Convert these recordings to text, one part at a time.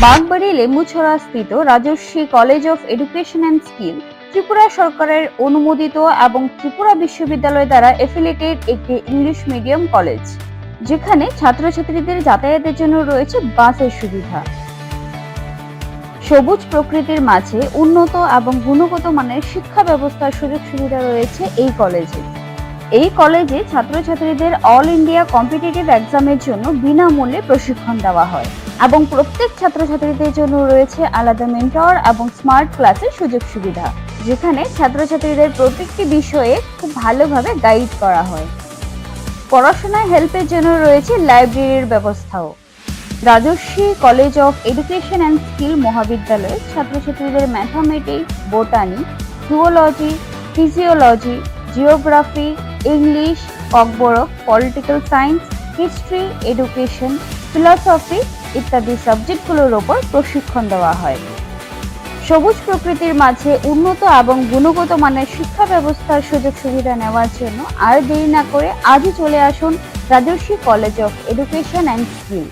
বাগবাড়ি লেম্বুছড়া স্থিত Rajarshi college of education and skill Tripura সরকারের অনুমোদিত এবং ত্রিপুরা বিশ্ববিদ্যালয় দ্বারা এফিলিয়েটেড একটি ইংলিশ মিডিয়াম কলেজ, যেখানে ছাত্রছাত্রীদের যাতায়াতের জন্য রয়েছে বাসের সুবিধা। সবুজ প্রকৃতির মাঝে উন্নত এবং গুণগত মানের শিক্ষা ব্যবস্থার সুযোগ সুবিধা রয়েছে এই কলেজে। এই কলেজে ছাত্রছাত্রীদের অল ইন্ডিয়া কম্পিটিটিভ এক্সামের জন্য বিনামূল্যে প্রশিক্ষণ দেওয়া হয় এবং প্রত্যেক ছাত্রছাত্রীদের জন্য রয়েছে আলাদা মেন্টর এবং স্মার্ট ক্লাসের সুযোগ সুবিধা, যেখানে ছাত্রছাত্রীদের প্রত্যেকটি বিষয়ে খুব ভালোভাবে গাইড করা হয়। পড়াশোনায় হেল্পের জন্য রয়েছে লাইব্রেরির ব্যবস্থাও। Rajarshi college of education and skill মহাবিদ্যালয়ে ছাত্রছাত্রীদের mathematics, botany, zoology, physiology, geography, English, Kokborok, political science, history, education, philosophy ইত্যাদি সাবজেক্টগুলোর ওপর প্রশিক্ষণ দেওয়া হয়। সবুজ প্রকৃতির মাঝে উন্নত এবং গুণগত মানের শিক্ষা ব্যবস্থার সুযোগ সুবিধা নেওয়ার জন্য আর দেরি না করে আজই চলে আসুন Rajarshi college of education and skill.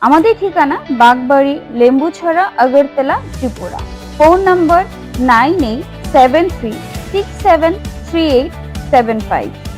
আমাদের ঠিকানা বাগবাড়ি, লেম্বুছড়া, আগরতলা, ত্রিপুরা। Phone number 9873673875।